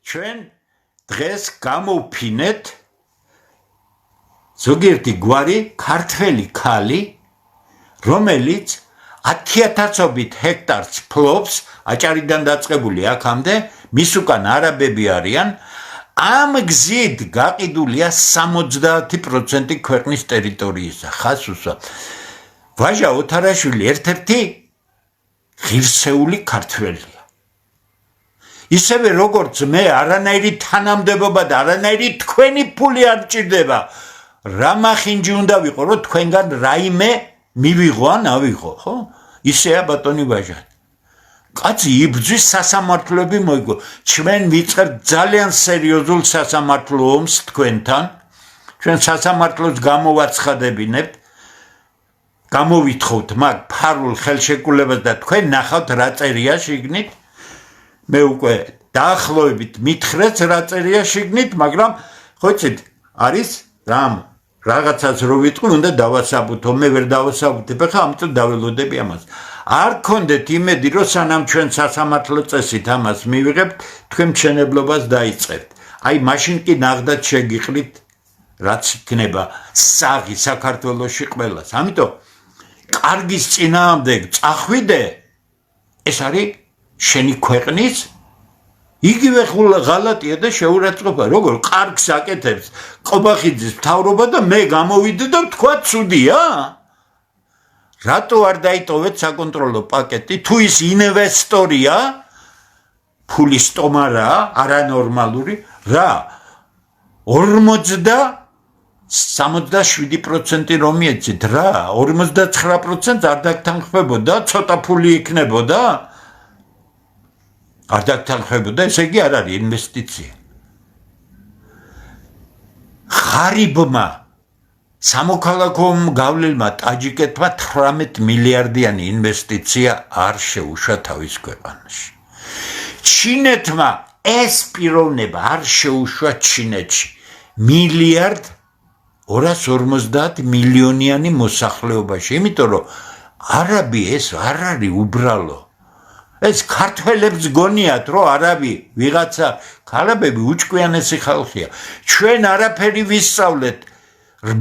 ჩვენ დღეს გამოვფინეთ ზოგიერთი გვარი ქართველი ქალი, რომელიც 10,000-ობით ჰექტარს ფლობს, აჭარიდან დაწყებული აქამდე, მის უკან არაბები არიან, ამ გზით გაყიდულია 70% ქვეყნის ტერიტორიისა. ხას უსვა. ვაჟა ოთარაშვილი ერთ-ერთი ღირსეული ქართველია. ისევე როგორც მე არანაირი თანამდებობა და არანაირი თქვენი ფული არ ჭირდება. რა მახინჯი უნდა ვიყო, რომ თქვენგან რაიმე მივიღო ან ავიღო, ხო? ისეა ბატონი ვაჟა. კაცი იბრძვის სასამართლოები მოიგო. ჩვენ ვიწყებთ ძალიან სერიოზულ სასამართლო ომს თქვენთან. ჩვენ სასამართლოს გამოვაცხადებინებთ. გამოვითხოვთ მაგ ფარულ ხელშეკრულებას და თქვენ ნახავთ რა წერია შიგნით. მე უკვე დაახლოებით მითხრეთ რა წერია შიგნით, მაგრამ ხო იცით, არის რამ რაღაცას რო ვიტყვი, უნდა დავასაბუთო, მე ვერ დავასაბუთებ, ხა ამიტომ დაველოდები ამას. არ გქონდეთ იმედი, რომ სანამ ჩვენ სასამართლო წესით ამას მივიღებთ, თქვენ მშენებლობას დაიწყებთ. აი მაშინ კი ნახდათ შეგიყრით, რაც იქნება საღი საქართველოში ყველას. ამიტომ კარგის წინააღმდეგ წახვიდე, ეს არის შენი ქვეყნის იგივე ღალატია და შეურაცხყოფა. როგორ კარგს აკეთებს ყობახიძის მთავრობა და მე გამოვიდე და თქვა ცუდია? რატო არ დაიტოვეთ საკონტროლო პაკეტი? თუ ის ინვესტორია, ფულის სტომარაა, არანორმალური, რა 67% რომ მიეცით რა 59% არ დაგთანხმებოდა, ცოტა ფული იქნებოდა? არ დაგთანხმებოდა, ესე იგი არ არის ინვესტიცია. ღარიბმა სამოქალაქო გავლილმა ტაჯიკეთმა 18 მილიარდიანი ინვესტიცია არ შეუშვა თავის ქვეყანაში. ჩინეთმა ეს პიროვნება არ შეუშვა ჩინეთში. 1,250 მილიონიანი მოსახლეობაში, იმიტომ რომ არაბი ეს არ არის უბრალო. ეს ქართველებს გონიათ, რომ არაბი ვიღაცა არაბები უჭკვიანესი ხალხია. ჩვენ არაფერი ვისწავლეთ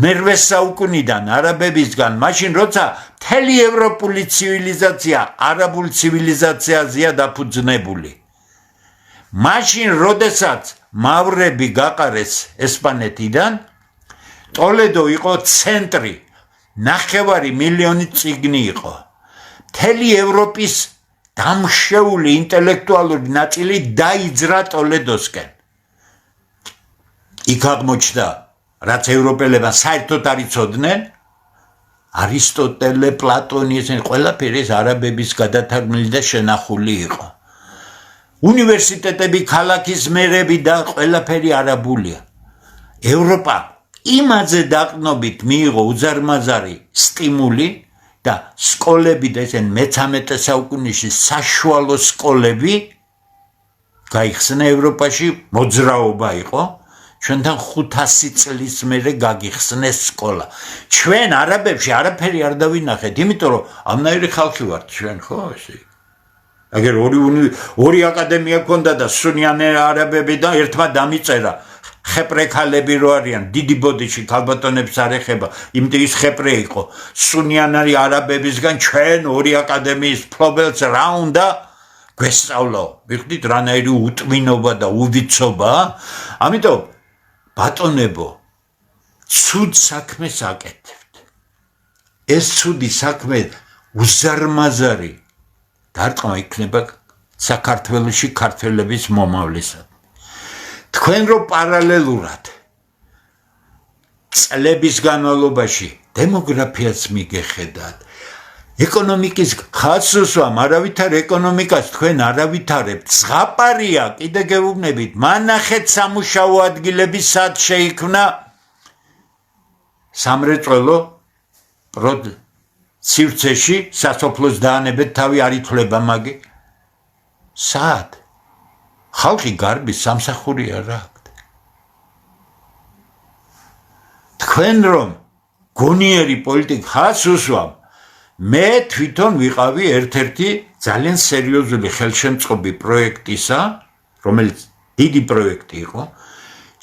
მერვე საუკუნიდან არაბებისგან, მაშინ როცა მთელი ევროპული ცივილიზაცია არაბულ ცივილიზაციაზეა დაფუძნებული. მაშინ როდესაც მავრები გაყარეს ესპანეთიდან, ტოლედო იყო ცენტრი, 9 მილიონი წიგნი იყო. მთელი ევროპის დამშეული ინტელექტუალური ნაწილი დაიძრა ტოლედოსკენ. იქ აღმოჩნდა, რაც ევროპელებმა საერთოდ არ იცოდნენ, არისტოტელე, პლატონი, ესენი ყველაფერი ეს არაბების გადათარგმნილი და შენახული იყო. უნივერსიტეტები, ქალაქის მერები და ყველაფერი არაბულია. ევროპა იმაზე დაყრდნობით მიიღო უზარმაზარი სტიმული და სკოლები და ესენ მე-13 საუკუნეში საშუალო სკოლები გაიხსნა ევროპაში, მოძრაობა იყო. ჩვენთან 500 წლის მერე გაგიხსნეს სკოლა. ჩვენ არაბებში არაფერი არ დავინახეთ, იმიტომ რომ ამნაირი ხალხი ვართ ჩვენ, ხო, ესე. აგერ ორი აკადემია ქონდა და სუნიანი არაბები და ერთმა დამიწერა. ხეპრექალები რო არიან, დიდი ბოდიში ქალბატონებს არ ეხება, იმიტომ ის ხეპრე იყო. სუნიანი არაბებისგან ჩვენ ორი აკადემიის მფლობელს რა უნდა გვესწავლო. ვიხდით რანაირი უტმინობა და უდიცობა. ამიტომ ბატონებო, ცუდ საქმეს აკეთებთ. ეს ცუდი საქმე უზარმაზარი დარტყმა იქნება საქართველოში ქართველების მომავლისად. თქვენ რო პარალელურად წლების განმავლობაში დემოგრაფიას მიგეხედათ, ეკონომიკის ხასუსვამ არავითარ ეკონომიკას თქვენ არავითარებთ. ზღაპარია კიდე გეუბნებით, მანახეთ სამუშაო ადგილები სად შეიქმნა სამრეწველო სივრცეში სასოფლოს დაანებეთ თავი არ ითვლება მაგი. სად? ხალხი გარბის სამსახურია რა. თქვენ რომ გონიერი პოლიტიკა ხას უსვამ, მე თვითონ ვიყავი ერთ-ერთი ძალიან სერიოზული ხელშემწყობი პროექტისა, რომელიც დიდი პროექტი იყო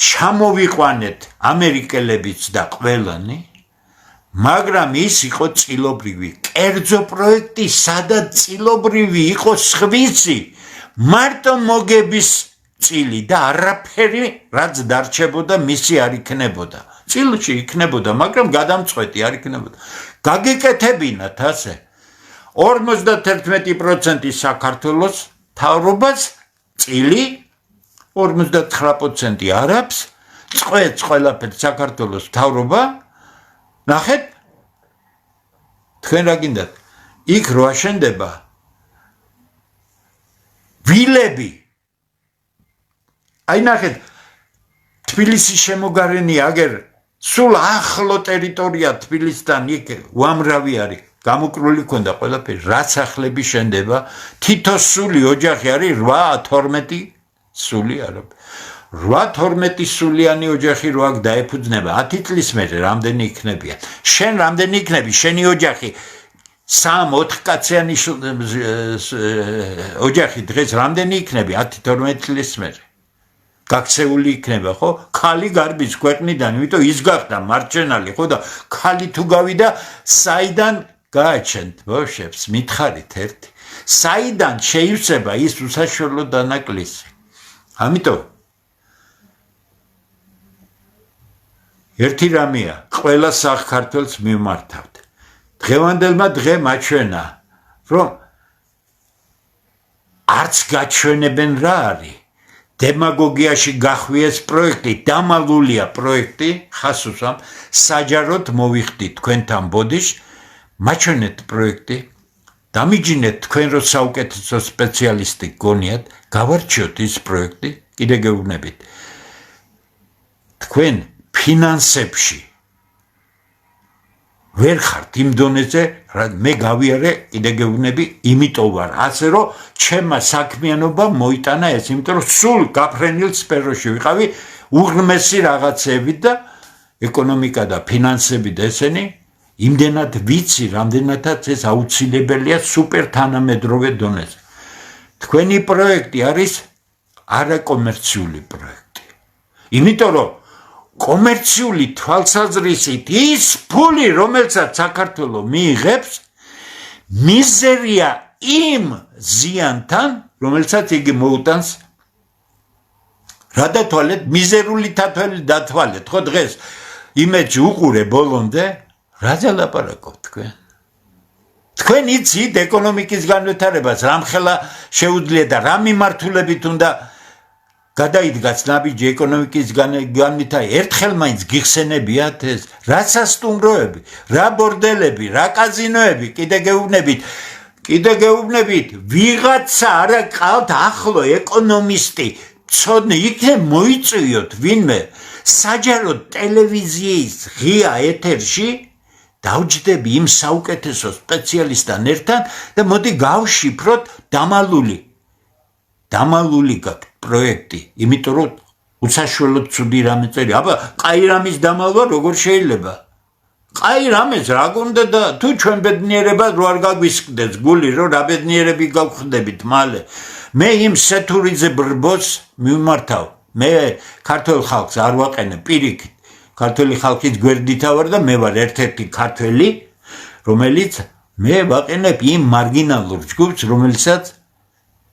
ჩამოვიყვანეთ ამერიკელებიც და ყველანი მაგრამ ის იყო წილობრივი კერძო პროექტი სადაც წილობრივი იყო სხვისი მარტო მოგების წილი და არაფერი რაც დარჩებოდა მისი არ იქნებოდა წილში იქნებოდა მაგრამ გადამწყვეტი არ იქნებოდა გაგიკეთებინათ ასე 51% საქართველოს თავრობას წილი 59% არაბს წყვეტს ყველაფერს საქართველოს თავრობა ნახეთ თქვენ რა გინდათ იქ რო აშენდება ვილები აი ნახეთ თბილისის შემოგარენი აგერ სულ ახლო ტერიტორია თბილისთან იქ უამრავი არის გამოკრული ქონდა ყველაფერი რაც სახლები შენდება თითო სული ოჯახი არის 8-12 სული არა 8-12 სულიანი ოჯახი რო აქ დაეფუძნება 10 წლის მერე რამდენი იქნებიან შენ რამდენი იქნები შენი ოჯახი 3-4 კაციანი ოჯახი დღეს რამდენი იქნები 10-12 წლის მერე გაქცეული იქნება ხო ხალი გარბის ქვეყნიდან იმიტომ ის გახდა მარჩენალი ხო და ხალი თუ გავიდა საიდან გააჩენთ ბოშებს მითხარით ერთი საიდან შეივსება ის უსაშველო დანაკლისი ამიტომ ერთი რამეა ყველა საქართველოს მიმართავთ დღევანდელმა დღე მაჩვენა რომ არც გაჩვენებენ რა არის დემაგოგიაში გახვიეს პროექტი დამალულია პროექტი ხასუსამ საჯაროდ მოვიხდით თქვენთან ბოდიშ მაჩვენეთ პროექტი დამიჯინეთ თქვენ რო საუკეთესო სპეციალისტი გონიათ გავარჩიოთ ის პროექტი კიდე გეუბნებით თქვენ ფინანსებში ვერ ხართ იმ დონეზე მე გავიარე კიდე გეუბნები იმიტომ ვარ ასე რომ ჩემმა საქმიანობა მოიტანა ეს იმიტომ რომ სულ გაფრენილ სფეროში ვიყავი უღრმესი რაღაცებით და ეკონომიკა და ფინანსები და ესენი იმდენად ვიცი რამდენადაც ეს აუცილებელია სუპერ თანამედროვე დონეზე თქვენი პროექტი არის არაკომერციული პროექტი იმიტომ რომ კომერციული თვალსაზრისით ის ფული რომელსაც საქართველო მიიღებს მიზერია იმ ზიანთან რომელსაც იგი მოუტანს რა დათვალეთ მიზერული დათვალეთ ხო დღეს იმეჯი უყურე ბოლომდე რაზე ლაპარაკობ თქვენ იცით ეკონომიკის განვითარებას რამხელა შეუძლია და რა მიმართულებით უნდა გადაიდგას ნაბიჯი ეკონომიკის განვითარება ერთხელ მაინც გიხსენებიათ ეს რა სასტუმროები რა ბორდელები რა კაზინოები კიდე გეუბნებით ვიღაცა არა ყავთ ახლო ეკონომისტი ცოდნე იქნე მოიწვიოთ ვინმე საჯაროდ ტელევიზიის ღია ეთერში დავჯდები იმ საუკეთესო სპეციალისტთან ერთან და მოდი გავშიფროთ დამალული გაქვს პროექტი იმიტომ რომ უსაშველოდ ცუდი რამე წერი აბა ყაირამის დამალვა როგორ შეიძლება ყაირამეს რა გონდა და თუ ჩვენ ბედნიერება რო არ გაგვისკდეს გული რომ რა ბედნიერები გავხდებით მალე მე იმ სეთურიძე ბრბოს მიმართავ მე ქართულ ხალხს არ ვაყენებ პირიქით ქართული ხალხის გვერდითა ვარ და მე ვარ ერთ-ერთი ქართველი რომელიც მე ვაყენებ იმ მარგინალურ ჯგუფს რომელსაც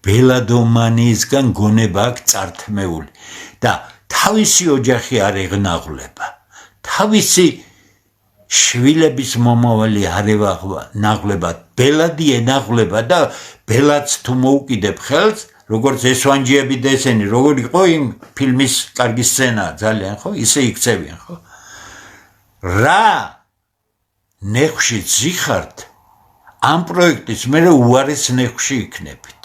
ბელადომანიისგან გონება აქვს წართმეული და თავისი ოჯახი არ ეღნაღლება თავისი შვილების მომავალი არ ეღნაღლება ბელადი ენაღლება და ბელადს თუ მოუკიდებ ხელს როგორც ესვანჯიები და ესენი როგორ იყო იმ ფილმის კარგი სცენაა ძალიან ხო ისე იქცევიან ხო რა ნეხში ზიხართ ამ პროექტის მე უარეს ნეხში იქნებით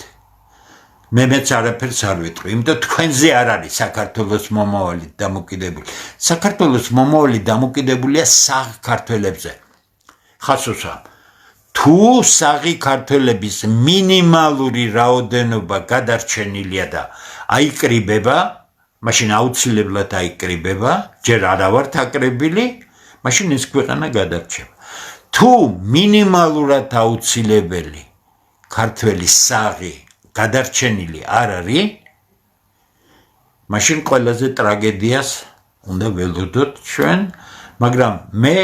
მეც არაფერს არ ვიტყვი იმიტომ თქვენზე არ არის საქართველოს მომავალი დამოკიდებული საქართველოს მომავალი დამოკიდებულია საღ ქართველებზე ხასოსამ თუ საღი ქართველების მინიმალური რაოდენობა გადარჩენილია და აიკრიბება მაშინ აუცილებლად აიკრიბება ჯერ არა ვართ აკრებილი მაშინ ეს ქვეყანა გადარჩება თუ მინიმალურად აუცილებელი ქართველის საღი გადარჩენილი არ არის მაშინ ყველაზე ტრაგედიას უნდა ველოდოთ ჩვენ, მაგრამ მე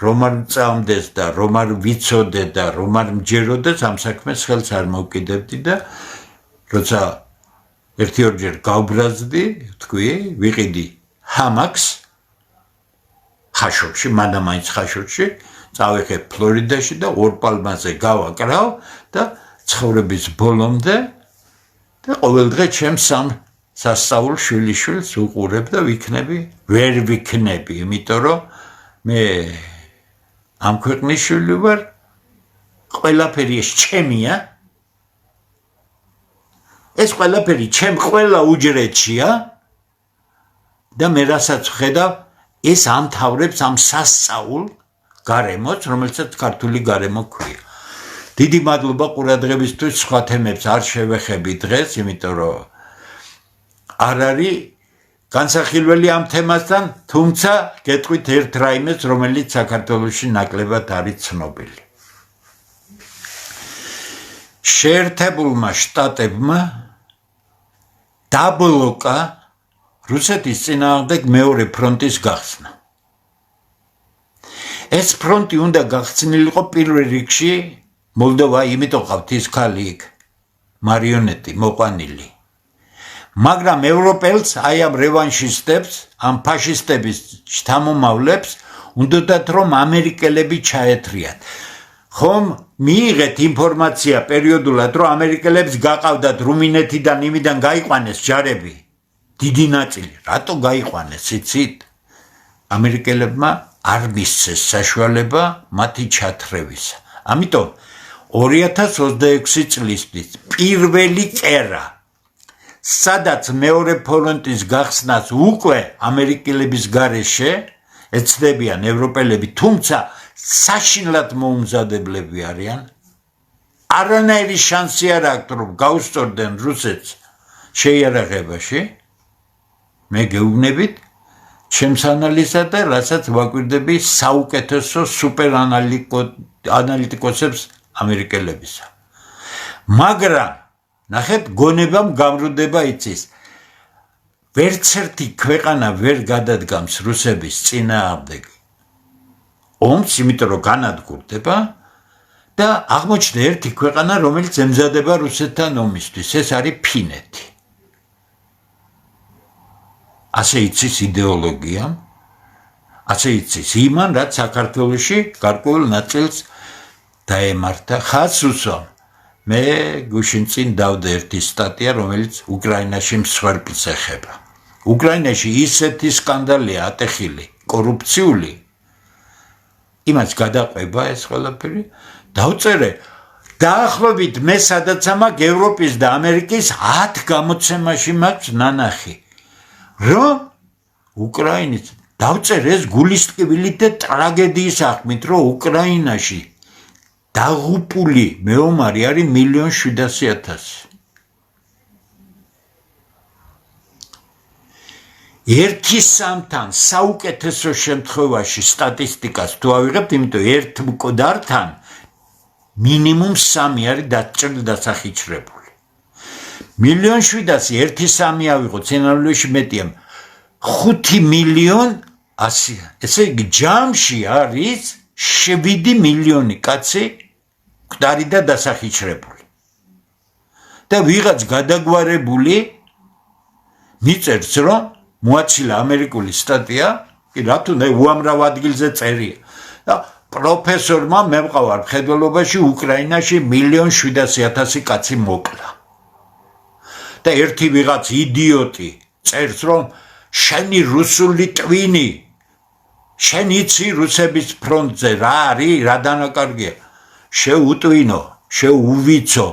რომ არ მწამდეს და რომ არ ვიცოდე და რომ არ მჯეროდეს ამ საქმეს ხელს არ მოვკიდებდი და როცა ერთი-ორჯერ გავბრაზდი, თქვი, ვიყიდი ჰამაკს ხაშოვში, მანამაინც ხაშოვში, წავიხე ფლორიდაში და ორ პალმაზე გავაკრავ და ცხოვრების ბოლომდე და ყოველდღე ჩემს სასწაულ შვილიშვილს უყურებ და ვერ ვიქნები, იმიტომ რომ მე ამ ქვეყნის შვილი ვარ, ყველაფერი ეს ჩემია, ეს ყველაფერი ჩემ ყველა უჯრედშია და მე რასაც ვხედავ, ეს ამთავრებს ამ სასწაულ გარემოც, რომელსაც ქართული გარემო ქვია. დიდი მადლობა ყურადღებისთვის, სხვა თემებს არ შევეხები დღეს, იმიტომ რომ არ არის განსახილველი ამ თემასთან, თუმცა გეტყვით ერთ რაიმეს, რომელიც საქართველოში ნაკლებად არის ცნობილი. შეერთებულმა შტატებმა დაბლოკა რუსეთის წინააღმდეგ მეორე ფრონტის გახსნა. ეს ფრონტი უნდა გახსნილიყო პირველ რიგში მოლდოვა, იმიტომ ყავთ ის ქალი იქ მარიონეტი მოყვანილი. მაგრამ ევროპელს, აი ამ რევანშისტებს, ამ ფაშისტების შთამომავლებს უნდათ რომ ამერიკელები ჩაეთრიათ. ხომ მიიღეთ ინფორმაცია პერიოდულად, რომ ამერიკელებს გაყავდათ რუმინეთიდან იმიდან გაიყვანეს ჯარები. დიდი ნაწილი, რატო გაიყვანეს, იცით? ამერიკელებმა არ მისცეს საშუალება მათი ჩათრევისა. ამიტომ 2026 წლისთვის პირველი წერა, სადაც მეორე ფრონტის გახსნას უკვე ამერიკელების გარეშე ეცდებიან ევროპელები, თუმცა საშინლად მოუმზადებლები არიან, არანაირი შანსი არ აქვთ, რომ გაუსწორდნენ რუსეთს შეიარაღებაში. მე გეუბნებით ჩემს ანალიზად და რასაც ვაკვირდები საუკეთესო სუპერ ანალიტიკოსებს ამერიკელებისა. მაგრამ ნახეთ, გონებამ გამრუდება იცის. ვერც ერთი ქვეყანა ვერ გადადგამს რუსების წინააღმდეგ ომს, იმიტომ რომ განადგურდება და აღმოჩნდა ერთი ქვეყანა, რომელიც ემზადება რუსეთთან ომისთვის, ეს არის ფინეთი. ასე იცის იდეოლოგიამ, ასე იცის იმან, რაც საქართველოში გარკვეულ ნაწილს დაემართა. ხაზს უსვამ. მე გუშინ წინ დავდა ერთი სტატია, რომელიც უკრაინაში მსხვერპლს ეხება. უკრაინაში ისეთი სკანდალია ატეხილი, კორუფციული, იმას გადაყვება ეს ყველაფერი. დავწერე, დაახლოებით მე სადაც ამაქვს ევროპის და ამერიკის 10 გამოცემაში მაქვს ნანახი, რომ უკრაინის დავწერე ეს გულისტკივილი და ტრაგედიის აღქმით, რომ უკრაინაში დაღუპული მეომარი არის 1,700,000. ერთი სამთან საუკეთესო შემთხვევაში სტატისტიკას თუ ავიღებთ, იმიტომ ერთ მკვდართან მინიმუმ 3 არის დაჭრილი დასახიჩრებული. 1,700,000 ერთი 3 ავიღოთ, სინამდვილეში მეტია 5,100,000. ესე იგი ჯამში არის 7 მილიონი კაცი მკვდარი და დასახიჩრებული. და ვიღაც გადაგვარებული მიწერს, რომ მოაცილა ამერიკული სტატია, კი რატო უამრავ ადგილზე წერია. და პროფესორმა მე მყავარ მხედველობაში უკრაინაში 1,700,000 კაცი მოკლა. და ერთი ვიღაც იდიოტი წერს, რომ შენი რუსული ტვინი, შენ იცი რუსების ფრონტზე რა არის, რა დანაკარგია. შეუტვინო, შეუვიცო,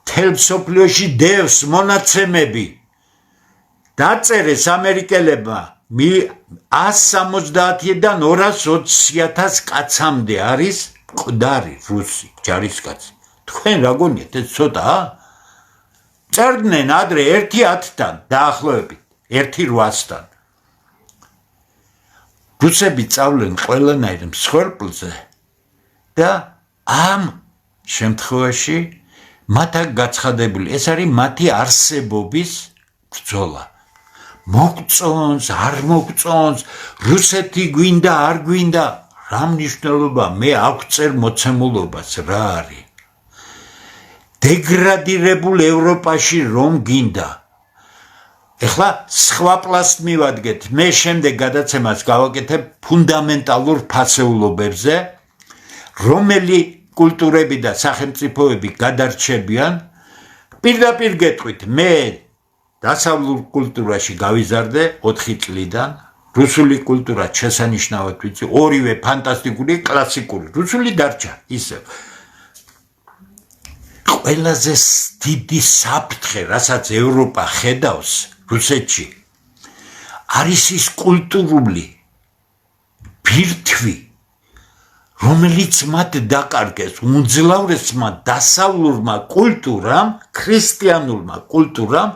მთელ მსოფლიოში დევს მონაცემები. დაწერეს ამერიკელებმა 170-დან 220,000 კაცამდე არის მკვდარი რუსი ჯარისკაცი. თქვენ რა გონიათ, ეს ცოტაა? წერდნენ ადრე 1-10-დან დაახლოებით, 1-8-დან. რუსები წავლენ ყველანაირ მსხვერპლზე და ამ შემთხვევაში მათ აქვს გაცხადებული, ეს არის მათი არსებობის ბრძოლა. მოგწონს, არ მოგწონს, რუსეთი გვინდა, არ გვინდა, რა მნიშვნელობა, მე აღწერ მოცემულობას რა არის. დეგრადირებულ ევროპაში რომ გინდა. ეხლა სხვა პლასტ მივადგეთ, მე შემდეგ გადაცემას გავაკეთებ ფუნდამენტალურ ფასეულობებზე, რომელი კულტურები და სახელმწიფოები გადარჩებიან. პირდაპირ გეტყვით, მე დასავლურ კულტურაში გავიზარდე 4 წლიდან, რუსული კულტურა შესანიშნავად ვიცი, ორივე ფანტასტიკური, კლასიკური, რუსული დარჩა ისევ. ყველაზე დიდი საფრთხე, რასაც ევროპა ხედავს რუსეთში, არის ის კულტურული ბირთვი, რომელიც მათ დაკარგეს, უმძლავრესმა დასავლურმა კულტურამ, ქრისტიანულმა კულტურამ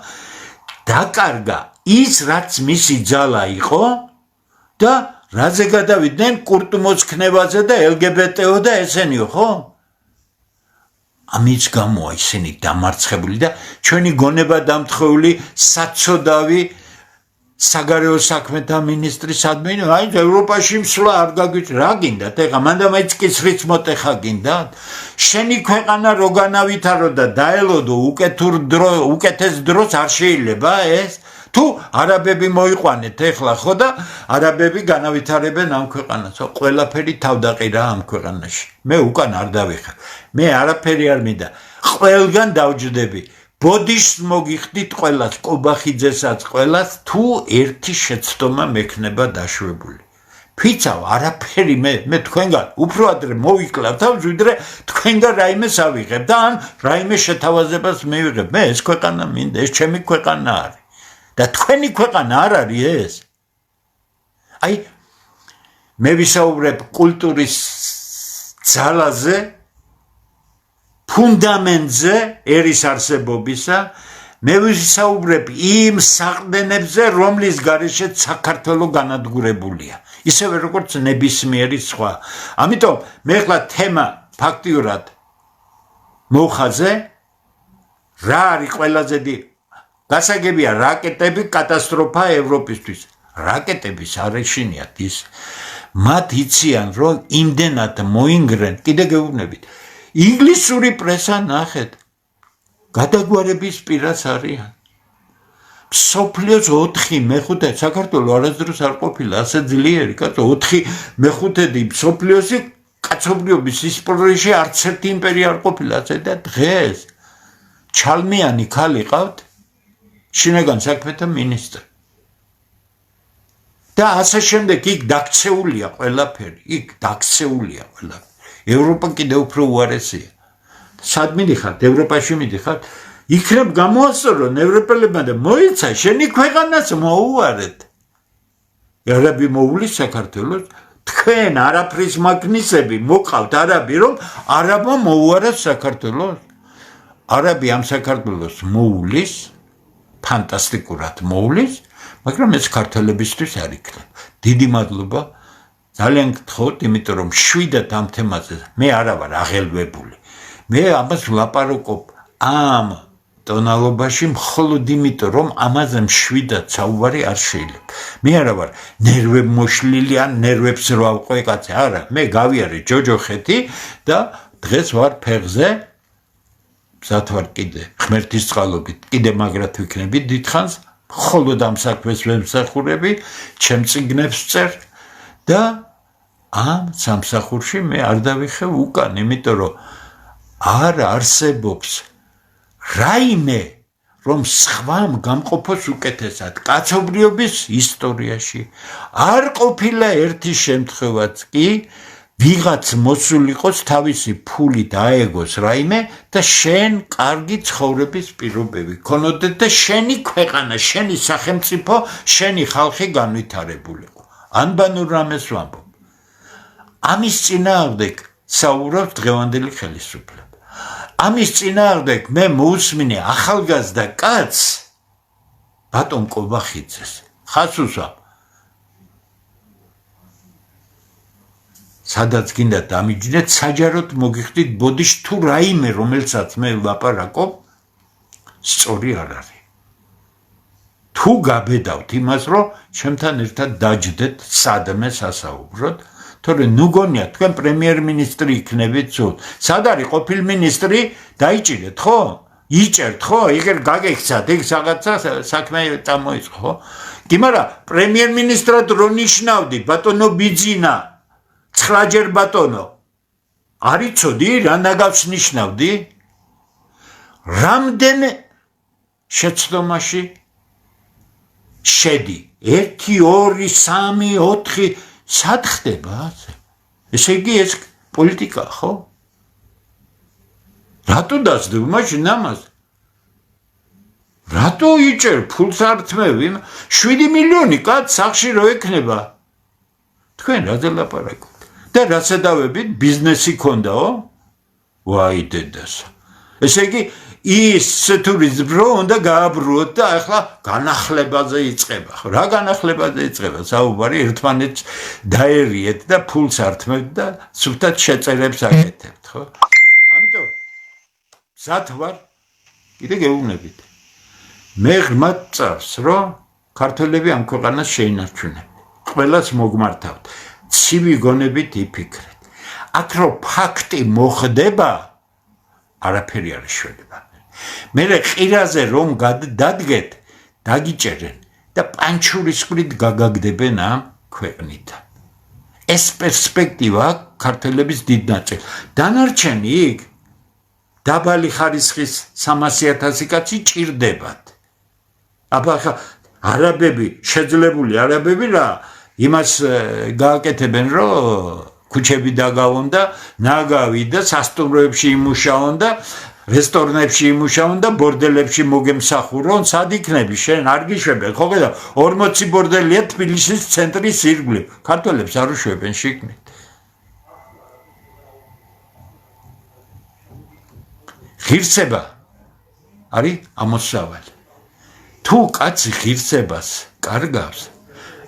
დაკარგა ის, რაც მისი ძალა იყო და რაზე გადავიდნენ კურტმოძქნებაზე და LGBT-ო და ესენიო, ხო? ამის გამოა ისინი დამარცხებული და ჩვენი გონება დამთხეული საცოდავი საგარეო საქმეთა მინისტრი სადმე, აი ევროპაში მსვლა არ გაგვიჭ, რა გინდათ ეხლა, მანდა მაინც კისრიც მოტეხა გინდათ? შენი ქვეყანა რო განავითარო და დაელოდო უკეთეს დროს არ შეიძლება ეს? თუ არაბები მოიყვანეთ ეხლა ხო და არაბები განავითარებენ ამ ქვეყანას, ყველაფერი თავდაყირა ამ ქვეყანაში. მე უკან არ დავიხარ. მე არაფერი არ მინდა. ყველგან დავჯდები. ბოდიშს მოგიხდით ყველას, კობახიძესაც ყველას, თუ ერთი შეცდომა მექნება დაშვებული. ფიცავ არაფერი მე თქვენგან უფრო ადრე მოვიკლავ თავს, ვიდრე თქვენგან რაიმეს ავიღებ და ან რაიმე შეთავაზებას მივიღებ. მე ეს ქვეყანა მინდა, ეს ჩემი ქვეყანა არის. და თქვენი ქვეყანა არ არის ეს. აი მე ვისაუბრებ კულტურის ძალაზე, ფუნდამენტზე ერის არსებობისა, მე ვისაუბრებ იმ საყრდენებზე, რომლის გარეშეც საქართველო განადგურებულია. ისევე როგორც ნებისმიერი სხვა. ამიტომ მე ახლა თემა ფაქტიურად მოხაზე, რა არის ყველაზე დიდი გასაგებია რაკეტები კატასტროფა ევროპისთვის. რაკეტების არ ეშინიათ ის. მათ იციან, რომ იმდენად მოინგრენ, კიდე გეუბნებით. ინგლისური პრესა ნახეთ. გადაგვარების პირას არიან. მსოფლიოს 4/5 საქართველო არასდროს არ ყოფილა ასე ძლიერი, კაცო 4/5 მსოფლიოსი კაცობრიობის ისტორიაში არც ერთი იმპერია არ ყოფილა ასე და დღეს ჩალმიანი ქალი ყავთ შინაგან საქმეთა მინისტრი. და ასე შემდეგ იქ დაქცეულია ყველაფერი, იქ დაქცეულია ყველაფერი. ევროპა კიდევ უფრო უარესია. სად მიდიხართ? ევროპაში მიდიხართ? იქნებ გამოასწორონ ევროპელებმა და მოიცა შენი ქვეყანას მოუარეთ. არაბი მოუვლის საქართველოს, თქვენ არაფრის მაგნისები მოყავთ არაბი, რომ არაბმა მოუარეს საქართველოს. არაბი ამ საქართველოს მოუვლის, ფანტასტიკურად მოუვლის, მაგრამ ეს ქართველებისთვის არ იქნება. დიდი მადლობა. ძალიან გთხოვთ, იმიტომ რომ შვიდად ამ თემაზე მე არა ვარ აღელვებული. მე ამას ვლაპარაკობ ამ ტონალობაში მხოლოდ იმიტომ, რომ ამაზე შვიდად საუბარი არ შეიძლება. მე არა ვარ ნერვებმოშლილი ან ნერვებს რო ავყვე კაცი, არა, მე გავიარე ჯოჯოხეთი და დღეს ვარ ფეხზე. მზად ვარ კიდე ღმერთის წყალობით, კიდე მაგრად ვიქნები დიდხანს, მხოლოდ ამ საქმეს ვემსახურები, ჩემ წიგნებს წერ და ამ სამსახურში მე არ დავიხევ უკან, იმიტომ რომ არ არსებობს რაიმე, რომ სხვამ გამყოფოს უკეთესად კაცობრიობის ისტორიაში. არ ყოფილა ერთი შემთხვევაც კი, ვიღაც მოსულიყოს თავისი ფული დაეგოს რაიმე და შენ კარგი ცხოვრების პირობები ქონოდეთ და შენი ქვეყანა, შენი სახელმწიფო, შენი ხალხი განვითარებულიყო. ანბანურ რამეს ვამბობ. ამის წინააღმდეგ საუბრობს დღევანდელი ხელისუფლება. ამის წინააღმდეგ მე მოусმინე ახალგაზრდა კაცს ბატონ კობახიძეს. ხას უსვამ. სადაც გინდა დამიჯნეთ, საჯაროდ მოგიხდით ბოდიშ თუ რაიმე, რომელსაც მე ვლაპარაკობ, სწორი არ არის. თუ გაბედავთ იმას, რომ ჩემთან ერთად დაჯდეთ სადმე სასაუბროთ, თორემ ნუ გონია თქვენ პრემიერ-მინისტრი იქნებით სულ. სად არის ყოფილი მინისტრი? დაიჭირეთ, ხო? იჭერთ, ხო? იგერ გაგექცათ, ეგ რაღაცა საქმე წამოიწყო, ხო? კი, მაგრამ პრემიერ-მინისტრად რო ნიშნავდი, ბატონო ბიძინა, 9-ჯერ ბატონო. არ იცოდი რა ნაგავს ნიშნავდი? რამდენი შეცდომაში შედი? 1, 2, 3, 4 სად ხდება? ესე იგი ეს პოლიტიკა, ხო? რატო დასდევ მაშინ ამას? რატო იჭერ ფულს ართმევი? 7 მილიონი კაც სახში რო ექნება. თქვენ რაზე ლაპარაკობთ? და რაც ედავებით ბიზნესი ქონდაო? ვაი დედასა. ესე იგი ის ტურიზმი რო უნდა გააბრუოთ და ახლა განახლებაზე იწყება. ხო, რა განახლებაზე იწყება? საუბარი ერთმანეთს დაერიეთ და ფულს ართმევთ და სულთან შეწერებს აკეთებთ, ხო? ამიტომ მზად ვარ, კიდე გეუბნებით. მე ღრმად წავს, რომ ქართველები ამ ქვეყანას შეინარჩუნებენ. ყველას მოგმართავთ. ცივი გონებით იფიქრეთ. აქ რო ფაქტი მოხდება, არაფერი არ შეიძლება. მე ყირაზე რომ დადგეთ, დაგიჭერენ და პანჩურისკვრით გაგაგდებენ ამ ქვეყნიდან. ეს პერსპექტივა ქართველების დიდ ნაწილს. დანარჩენი იქ დაბალი ხარისხის 300,000 კაცი ჭირდებათ. აბა ხა არაბები, შეძლებული არაბები რა იმას გააკეთებენ, რომ ქუჩები დაგავონ და ნაგავი და სასტუმროებში იმუშაონ და რესტორნებში იმუშაონ და ბორდელებში მოგემსახურონ, სად იქნები შენ? არ გიშვებენ, ხო გედა 40 ბორდელია თბილისის ცენტრის ირგვლივ. ქართველებს არ უშვებენ შიგნით. ღირსება არის ამოსავალი. თუ კაცი ღირსებას კარგავს,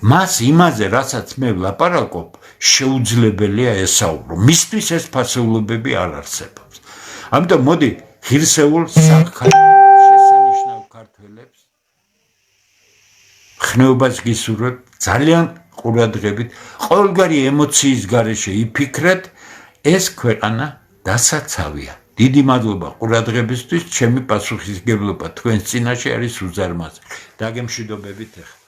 მას იმაზე, რასაც მე ვლაპარაკობ, შეუძლებელია ესაუბრო. მისთვის ეს ფასეულობები არ არსებობს. ამიტომ მოდი ღირსეულ საქალაქოს შესანიშნავ ქართველებს ხნეობას გისურვებ, ძალიან ყურადღებით, ყოველგვარი ემოციის გარეშე იფიქრეთ, ეს ქვეყანა დასაცავია. დიდი მადლობა ყურადღებისთვის, ჩემი პასუხისმგებლობა თქვენს წინაშე არის უზარმაზარი. დაგემშვიდობებით ახლა.